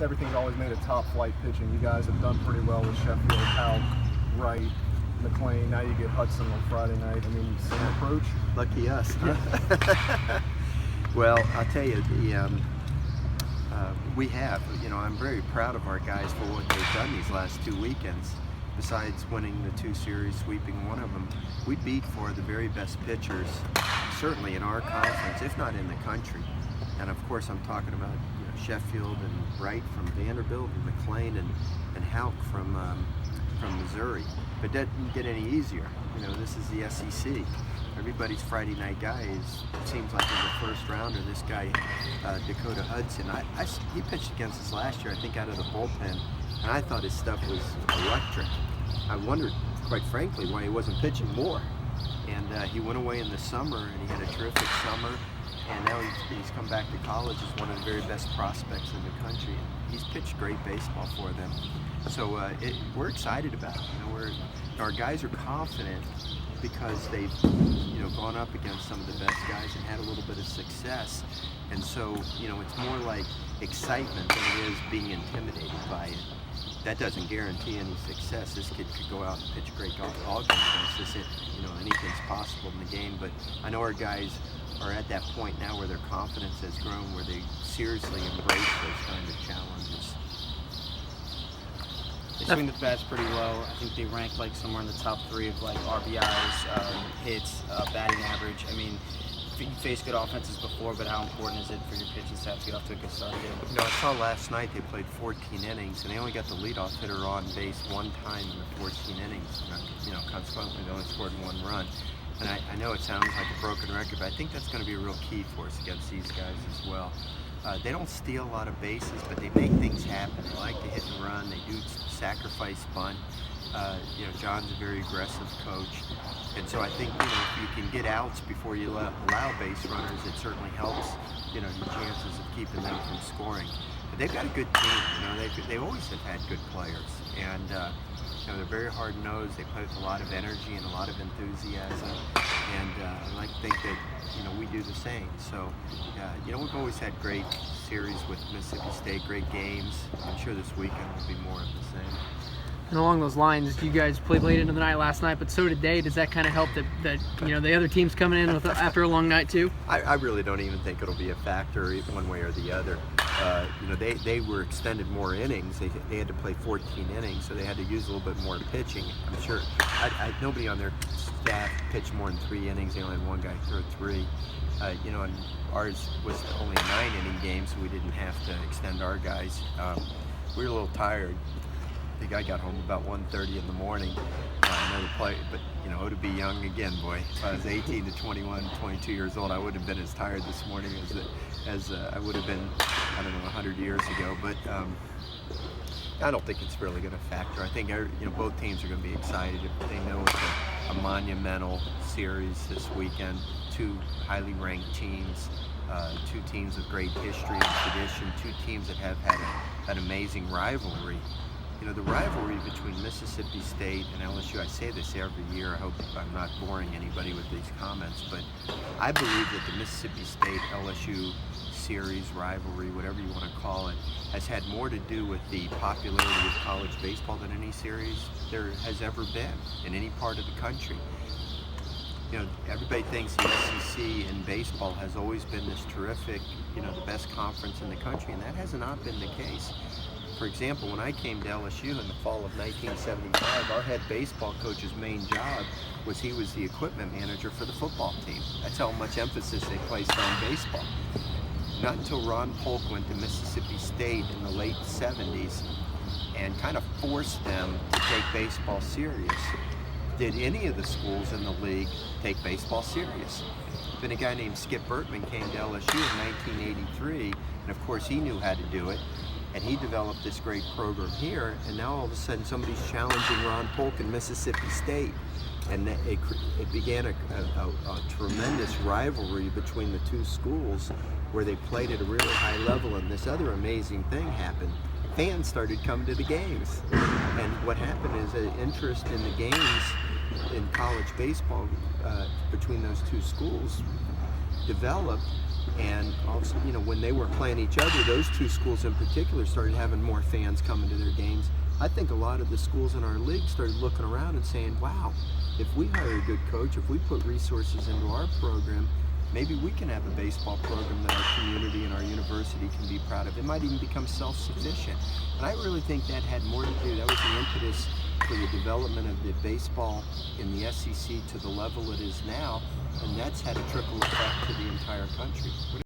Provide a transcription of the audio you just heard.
everything's always made a top flight pitching. You guys have done pretty well with Sheffield, Halk, Wright, McLean. Now you get Hudson on Friday night. I mean, same approach. Lucky us, huh? Well, I'll tell you, we have. I'm very proud of our guys for what they've done these last 2 weekends. Besides winning the 2 series, sweeping one of them, we beat 4 of the very best pitchers, certainly in our conference, if not in the country. And of course, I'm talking about Sheffield and Wright from Vanderbilt, and McLean and Halk from Missouri. But that didn't get any easier. This is the SEC. Everybody's Friday night guy it seems like in the first rounder. This guy, Dakota Hudson, he pitched against us last year, I think out of the bullpen, and I thought his stuff was electric. I wondered, quite frankly, why he wasn't pitching more. And he went away in the summer, and he had a terrific summer. And now he's come back to college as one of the very best prospects in the country. He's pitched great baseball for them. So we're excited about it. Our guys are confident because they've gone up against some of the best guys and had a little bit of success. And so it's more like excitement than it is being intimidated by it. That doesn't guarantee any success. This kid could go out and pitch a great ball game against us. Anything's possible in the game. But I know our guys are at that point now where their confidence has grown, where they seriously embrace those kind of challenges. They swing the bats pretty well. I think they rank like somewhere in the top 3 of like RBIs, hits, batting average. I mean, you faced good offenses before, but how important is it for your pitchers to have to get off to a good start again? I saw last night they played 14 innings, and they only got the leadoff hitter on base 1 time in the 14 innings. Consequently, they only scored 1 run. And I know it sounds like a broken record, but I think that's going to be a real key for us against these guys as well. They don't steal a lot of bases, but they make things happen. They like to hit and run. They do sacrifice bunt. John's a very aggressive coach. And so I think, if you can get outs before you allow base runners, it certainly helps, your chances of keeping them from scoring. But they've got a good team, they always have had good players. And, they're very hard-nosed. They play with a lot of energy and a lot of enthusiasm. And I like to think that, we do the same. So, we've always had great series with Mississippi State, great games. I'm sure this weekend will be more of the same. And along those lines, you guys played late into the night last night, but so did they. Does that kind of help that the other team's coming in after a long night too? I really don't even think it'll be a factor one way or the other. They were extended more innings. They had to play 14 innings, so they had to use a little bit more pitching. I'm sure nobody on their staff pitched more than 3 innings. They only had 1 guy throw 3. And ours was only a 9-inning game, so we didn't have to extend our guys. We were a little tired. I think I got home about 1:30 in the morning. Another play, but to be young again, boy. If I was 18 to 21, 22 years old, I wouldn't have been as tired this morning as I would have been, 100 years ago. But I don't think it's really going to factor. I think both teams are going to be excited if they know it's a monumental series this weekend. 2 highly ranked teams, 2 teams with great history and tradition, 2 teams that have had an amazing rivalry. The rivalry between Mississippi State and LSU, I say this every year, I hope I'm not boring anybody with these comments, but I believe that the Mississippi State-LSU series, rivalry, whatever you want to call it, has had more to do with the popularity of college baseball than any series there has ever been in any part of the country. Everybody thinks the SEC in baseball has always been this terrific, the best conference in the country, and that has not been the case. For example, when I came to LSU in the fall of 1975, our head baseball coach's main job was he was the equipment manager for the football team. That's how much emphasis they placed on baseball. Not until Ron Polk went to Mississippi State in the late 70s and kind of forced them to take baseball serious did any of the schools in the league take baseball serious. Then a guy named Skip Bertman came to LSU in 1983, and of course he knew how to do it. And he developed this great program here, and now all of a sudden somebody's challenging Ron Polk in Mississippi State. And it began a tremendous rivalry between the 2 schools where they played at a really high level, and this other amazing thing happened. Fans started coming to the games. And what happened is an interest in the games in college baseball between those 2 schools developed, And also, you know, when they were playing each other, those two schools in particular started having more fans coming to their games. I think a lot of the schools in our league started looking around and saying, wow, if we hire a good coach, if we put resources into our program, maybe we can have a baseball program that our community and our university can be proud of. It might even become self-sufficient. And I really think that had more to do, that was the impetus for the development of the baseball in the SEC to the level it is now, and that's had a trickle effect to the entire country.